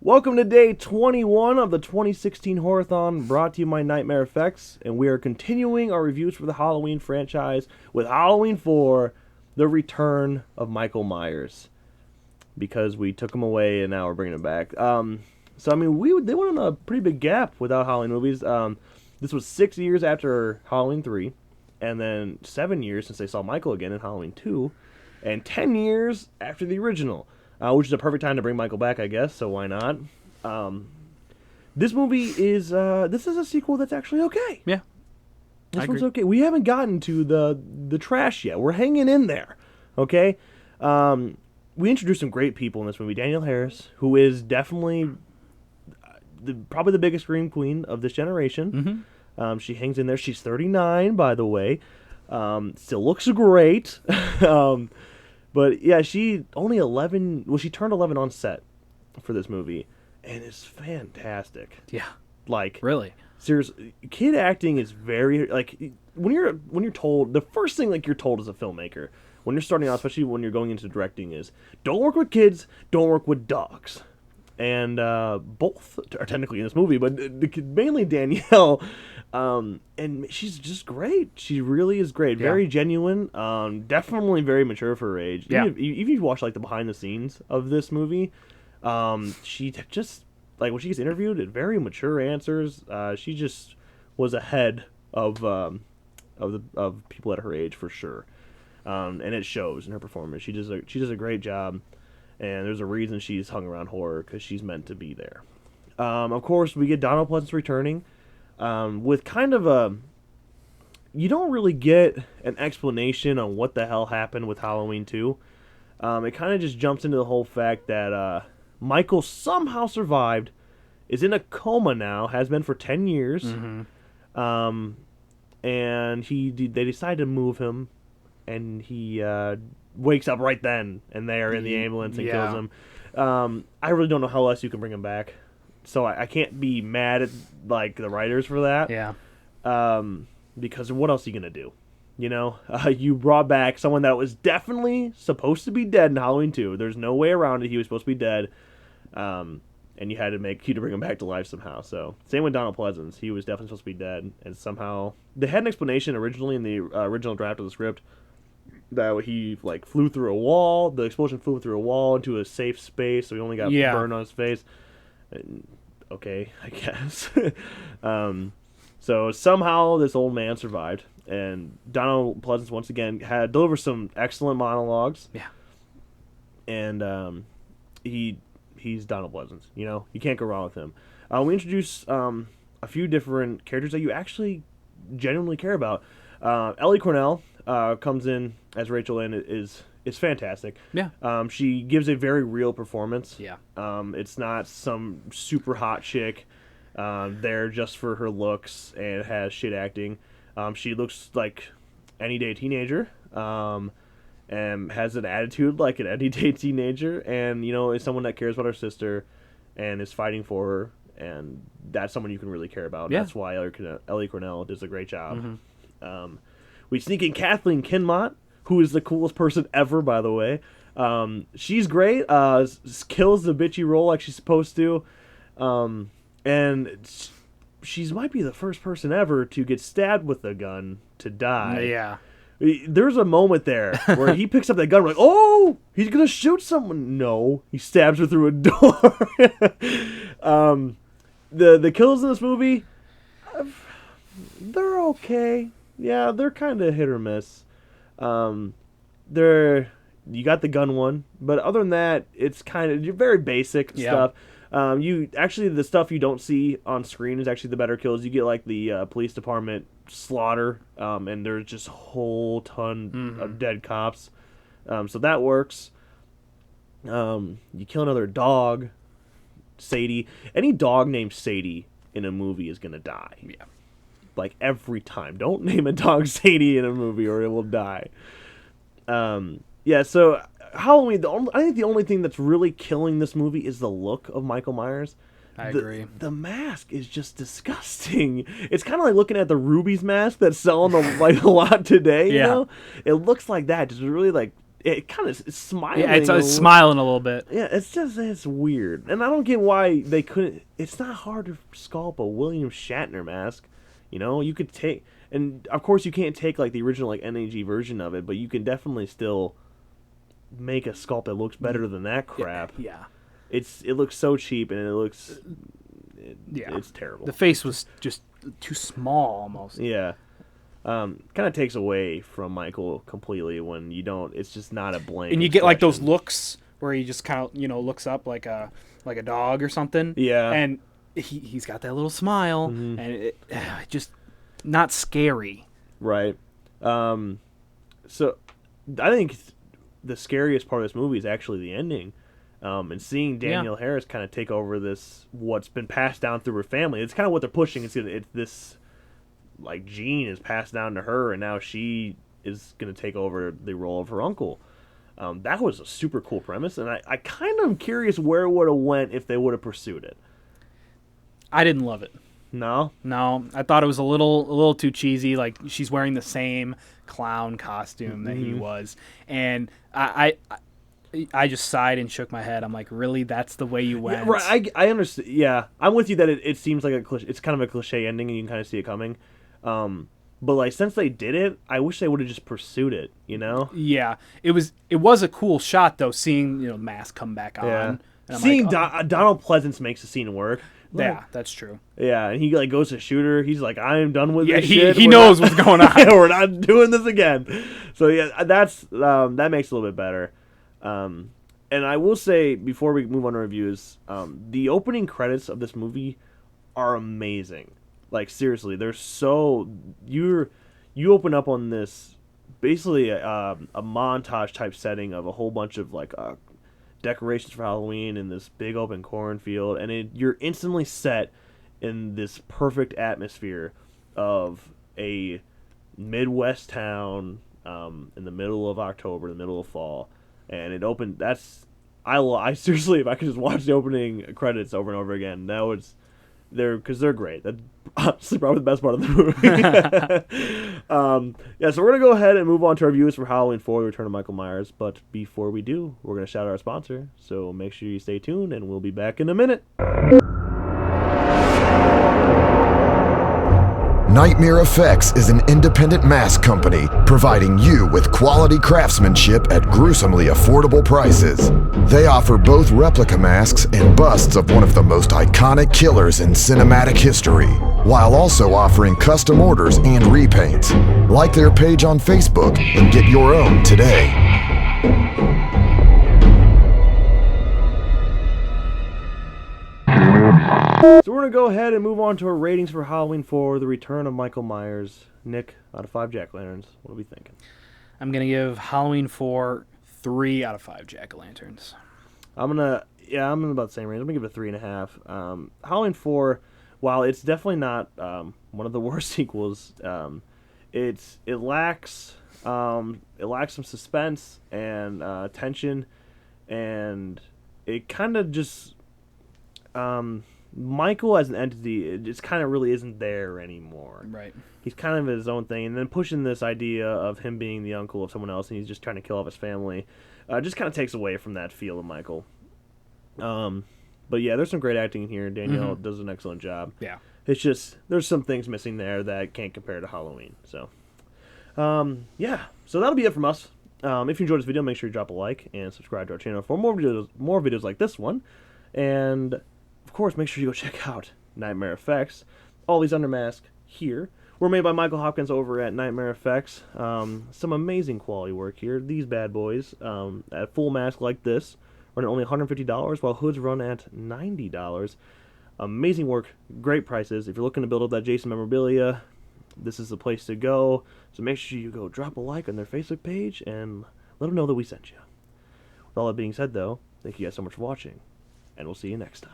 Welcome to day 21 of the 2016 Horror-a-Thon, brought to you by Nightmare Effects, and we are continuing our reviews for the Halloween franchise with Halloween 4, The Return of Michael Myers, because we took him away and now we're bringing him back. They went on a pretty big gap without Halloween movies. This was 6 years after Halloween 3, and then 7 years since they saw Michael again in Halloween 2, and 10 years after the original. Which is a perfect time to bring Michael back, I guess, so why not? This movie is, this is a sequel that's actually okay. Yeah. This one's okay. We haven't gotten to the trash yet. We're hanging in there, okay? We introduced some great people in this movie. Danielle Harris, who is definitely probably the biggest scream queen of this generation. Mm-hmm. She hangs in there. She's 39, by the way. Still looks great. But yeah, she only 11. Well, she turned 11 on set for this movie, and it's fantastic. Yeah, like really. Seriously, kid acting is very like when you're told, the first thing like you're told as a filmmaker when you're starting out, especially when you're going into directing, is don't work with kids, don't work with dogs. And both are technically in this movie, but mainly Danielle. And she's just great. She really is great. Yeah. Very genuine. Definitely very mature for her age. Yeah. Even if you watch like the behind the scenes of this movie, she just like when she gets interviewed, very mature answers. She just was ahead of people at her age for sure. And it shows in her performance. She does a great job. And there's a reason she's hung around horror, because she's meant to be there. Of course, we get Donald Pleasence returning with kind of a... You don't really get an explanation on what the hell happened with Halloween 2. It kind of just jumps into the whole fact that Michael somehow survived, is in a coma now, has been for 10 years. Mm-hmm. And they decided to move him, and he... wakes up right then and there in the ambulance and kills him. I really don't know how else you can bring him back, so I can't be mad at like the writers for that. Yeah. Because what else are you gonna do? You know, you brought back someone that was definitely supposed to be dead in Halloween 2. There's no way around it. He was supposed to be dead, and you had to bring him back to life somehow. So same with Donald Pleasence. He was definitely supposed to be dead, and somehow they had an explanation originally in the original draft of the script that he like flew through a wall. The explosion flew through a wall into a safe space, so he only got burned on his face. Okay, I guess. So somehow this old man survived, and Donald Pleasence once again had delivered some excellent monologues. Yeah, and he's Donald Pleasence. You know, you can't go wrong with him. We introduce a few different characters that you actually genuinely care about. Ellie Cornell comes in as Rachel, and is fantastic. Yeah. She gives a very real performance. Yeah. It's not some super hot chick there just for her looks and has shit acting. She looks like any day teenager, and has an attitude like an any day teenager, and you know, is someone that cares about her sister and is fighting for her, and that's someone you can really care about. Yeah. That's why Ellie Cornell does a great job. Mm-hmm. We sneak in Kathleen Kinmont, who is the coolest person ever, by the way. She's great. Kills the bitchy role like she's supposed to. And she might be the first person ever to get stabbed with a gun to die. Yeah. There's a moment there where he picks up that gun, we're like, oh, he's going to shoot someone. No, he stabs her through a door. The kills in this movie, they're okay. Yeah, they're kind of hit or miss. You got the gun one, but other than that, it's kind of very basic stuff. The stuff you don't see on screen is actually the better kills. You get like the police department slaughter, and there's just a whole ton of dead cops. So that works. You kill another dog, Sadie. Any dog named Sadie in a movie is gonna die. Yeah. Like every time. Don't name a dog Sadie in a movie or it will die. So Halloween, I think the only thing that's really killing this movie is the look of Michael Myers. I agree. The mask is just disgusting. It's kind of like looking at the Ruby's mask that's selling like a lot today, you know? It looks like that, just really like it kind of is smiling. Yeah, it's smiling a little bit. Yeah, it's weird, and I don't get why they couldn't. It's not hard to sculpt a William Shatner mask. You could take, and of course you can't take like the original like NAG version of it, but you can definitely still make a sculpt that looks better than that crap. Yeah. It looks so cheap, and it's terrible. The face was just too small almost. Yeah. Kind of takes away from Michael completely when you don't. It's just not a blank. And you get like those looks where he just kind of looks up like a dog or something. Yeah. And he's got that little smile, and it just not scary. Right. So I think the scariest part of this movie is actually the ending. And seeing Danielle Harris kind of take over what's been passed down through her family. It's kind of what they're pushing. It's this like gene is passed down to her, and now she is going to take over the role of her uncle. That was a super cool premise, and I kind of am curious where it would have went if they would have pursued it. I didn't love it. No, I thought it was a little too cheesy. Like she's wearing the same clown costume that he was, and I just sighed and shook my head. I'm like, really? That's the way you went? Yeah, right. I understand. Yeah, I'm with you that it seems like it's kind of a cliche ending, and you can kind of see it coming. But like since they did it, I wish they would have just pursued it. Yeah, it was a cool shot though, seeing the mask come back on. Yeah. And I'm seeing like, Donald Pleasance makes the scene work. Yeah, that's true. Yeah, and he like goes to shoot her. He's like, I am done with this he, shit. He knows what's going on. We're not doing this again. So yeah, that's that makes it a little bit better. And I will say before we move on to reviews, the opening credits of this movie are amazing. Like seriously, they're so you open up on this basically a montage type setting of a whole bunch of like decorations for Halloween in this big open cornfield, and you're instantly set in this perfect atmosphere of a Midwest town in the middle of October, the middle of fall, and it opened. I seriously, if I could just watch the opening credits over and over again, that was they're great. That's honestly probably the best part of the movie. Yeah, so we're gonna go ahead and move on to our reviews for Halloween 4: The Return of Michael Myers. But before we do, we're gonna shout out our sponsor. So make sure you stay tuned, and we'll be back in a minute. Nightmare Effects is an independent mask company providing you with quality craftsmanship at gruesomely affordable prices. They offer both replica masks and busts of one of the most iconic killers in cinematic history, while also offering custom orders and repaints. Like their page on Facebook and get your own today. So we're going to go ahead and move on to our ratings for Halloween 4: The Return of Michael Myers. Nick, out of 5 jack-o'-lanterns, what are we thinking? I'm going to give Halloween 4 3 out of 5 jack-o'-lanterns. I'm in about the same range. I'm going to give it a 3.5. Halloween 4, while it's definitely not one of the worst sequels, it lacks some suspense and tension, and it kind of just... Michael as an entity, it just kind of really isn't there anymore. Right. He's kind of his own thing, and then pushing this idea of him being the uncle of someone else, and he's just trying to kill off his family, just kind of takes away from that feel of Michael. But yeah, there's some great acting in here. Danielle does an excellent job. Yeah. It's just, there's some things missing there that can't compare to Halloween. So, yeah. So that'll be it from us. If you enjoyed this video, make sure you drop a like and subscribe to our channel for more videos like this one. And, of course, make sure you go check out Nightmare Effects. All these under mask here were made by Michael Hopkins over at Nightmare Effects. Some amazing quality work here. These bad boys, at full mask like this, run at only $150, while hoods run at $90. Amazing work, great prices. If you're looking to build up that Jason memorabilia, this is the place to go. So make sure you go drop a like on their Facebook page and let them know that we sent you. With all that being said, though, thank you guys so much for watching, and we'll see you next time.